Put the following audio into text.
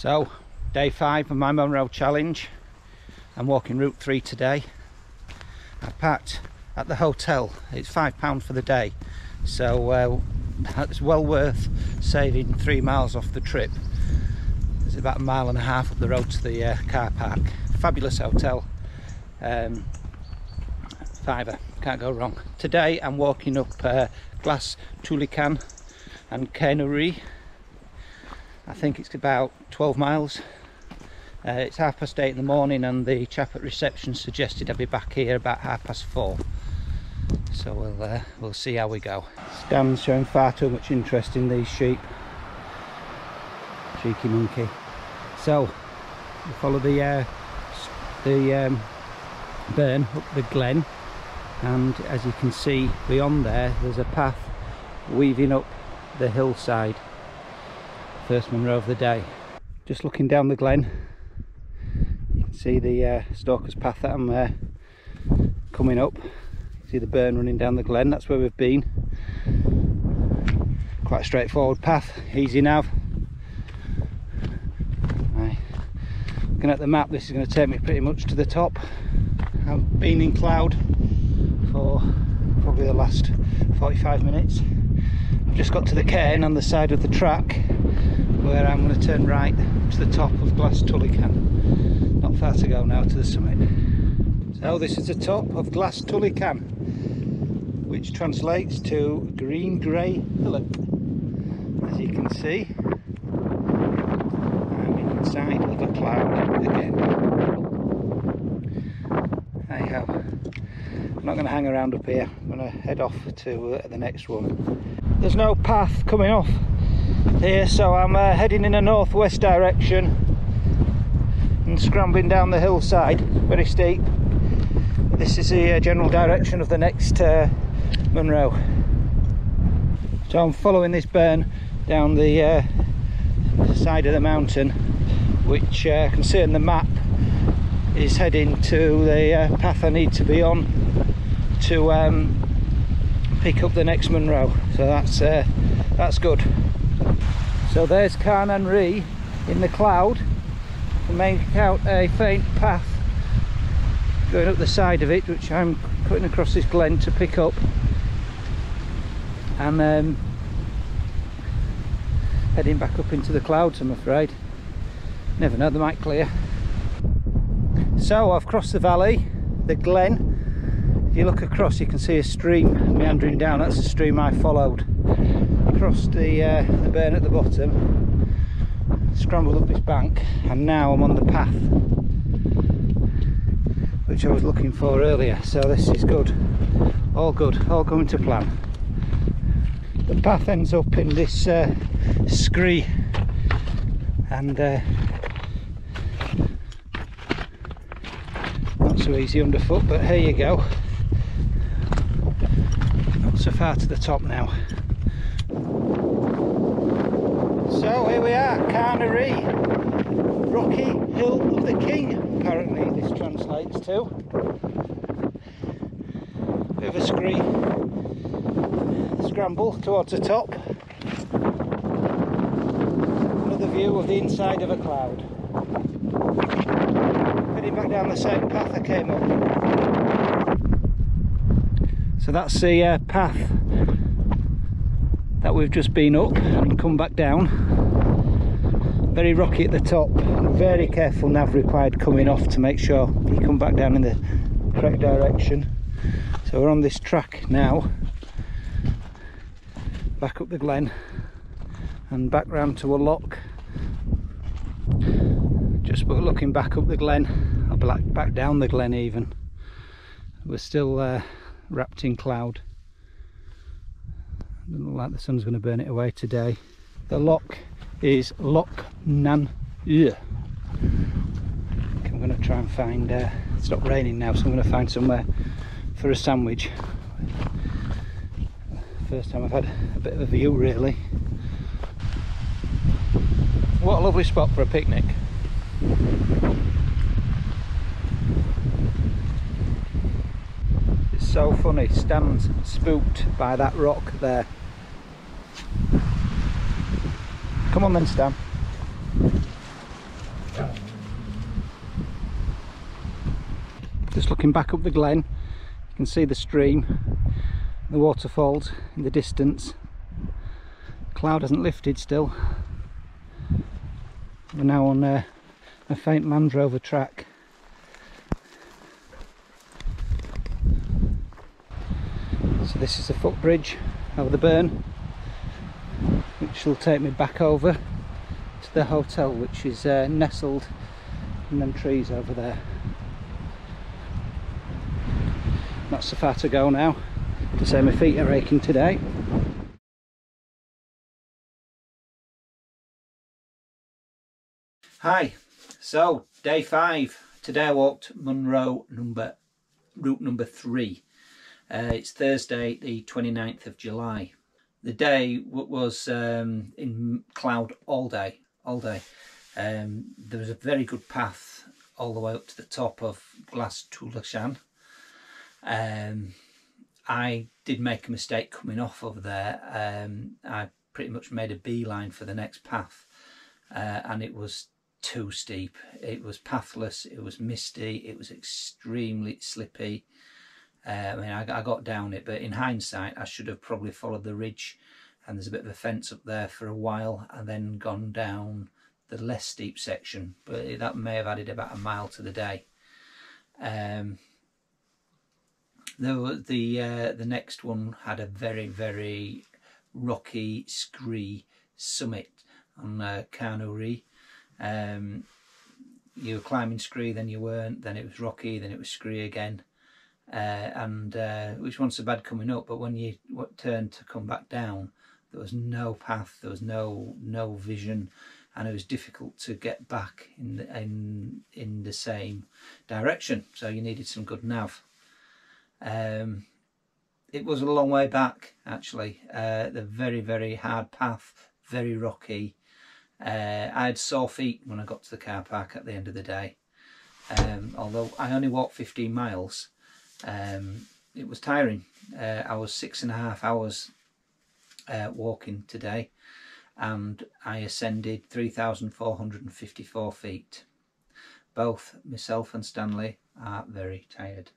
So, day 5 of my Munros challenge. I'm walking route 3 today. I parked at the hotel. It's £5 for the day, so it's well worth saving 3 miles off the trip. It's about 1.5 miles up the road to the car park. Fabulous hotel. Fiver, can't go wrong. Today I'm walking up Glas, Tulaichean and Carn. I think it's about 12 miles. It's 8:30 in the morning, and the chap at reception suggested I'd be back here about 4:30. So we'll see how we go. Stan's showing far too much interest in these sheep. Cheeky monkey. So we follow the burn up the glen, and as you can see beyond there's a path weaving up the hillside. First Munro of the day. Just looking down the glen, you can see the stalker's path that I'm coming up. You see the burn running down the glen. That's where we've been. Quite a straightforward path, easy nav. Right. Looking at the map, this is going to take me pretty much to the top. I've been in cloud for probably the last 45 minutes. I've just got to the cairn on the side of the track, where I'm going to turn right to the top of Glas Tulaichean. Not far to go now to the summit. So this is the top of Glas Tulaichean, which translates to green grey hillock. As you can see, I'm inside of a cloud again. Anyhow, I'm not going to hang around up here. I'm going to head off to the next one. There's no path coming off here, so I'm heading in a northwest direction and scrambling down the hillside. Very steep. This is the general direction of the next Munro. So I'm following this burn down the side of the mountain, which I can see on the map is heading to the path I need to be on to pick up the next Munro. So that's good. So there's Carn and Righ in the cloud. You can make out a faint path going up the side of it, which I'm cutting across this glen to pick up, and heading back up into the clouds, I'm afraid. Never know, they might clear. So I've crossed the valley, the glen. If you look across, you can see a stream meandering down. That's the stream I followed. Crossed the burn at the bottom, scrambled up this bank, and now I'm on the path which I was looking for earlier. So this is good, all going to plan. The path ends up in this scree, and not so easy underfoot, but here you go. Not so far to the top now. So here we are, Carn, Rocky Hill of the King, apparently this translates to. Bit of a scramble towards the top. Another view of the inside of a cloud. Heading back down the same path I came up. So that's the path that we've just been up and come back down. Very rocky at the top, very careful nav required coming off to make sure you come back down in the correct direction. So we're on this track now, back up the glen and back round to a lock. Just looking back up the glen, or back down the glen even. We're still wrapped in cloud. Doesn't look like the sun's going to burn it away today. The lock is Loch Nan. I'm going to try and find, it's not raining now, so I'm going to find somewhere for a sandwich. First time I've had a bit of a view, really. What a lovely spot for a picnic. It's so funny, Stan's spooked by that rock there. Come on then, Stan. Just looking back up the glen, you can see the stream, the waterfalls in the distance. Cloud hasn't lifted still. We're now on a faint Land Rover track. So this is the footbridge over the burn, which will take me back over to the hotel, which is nestled in them trees over there. Not so far to go now, to say my feet are aching today. Hi, so day 5. Today I walked Munros route number 3. It's Thursday the 29th of July. The day was in cloud all day. There was a very good path all the way up to the top of Glas Tulaichean. I did make a mistake coming off over there. I pretty much made a beeline for the next path, and it was too steep. It was pathless, it was misty, it was extremely slippy. I mean, I got down it, but in hindsight I should have probably followed the ridge, and there's a bit of a fence up there for a while, and then gone down the less steep section, but that may have added about a mile to the day. The next one had a very rocky scree summit on Carn. You were climbing scree, then you weren't, then it was rocky, then it was scree again, which wasn't so bad coming up, but when you turned to come back down, there was no path, there was no vision, and it was difficult to get back in the same direction, so you needed some good nav. It was a long way back actually. The very hard path, very rocky. I had sore feet when I got to the car park at the end of the day. Although I only walked 15 miles, it was tiring. I was 6.5 hours walking today, and I ascended 3,454 feet. Both myself and Stanley are very tired.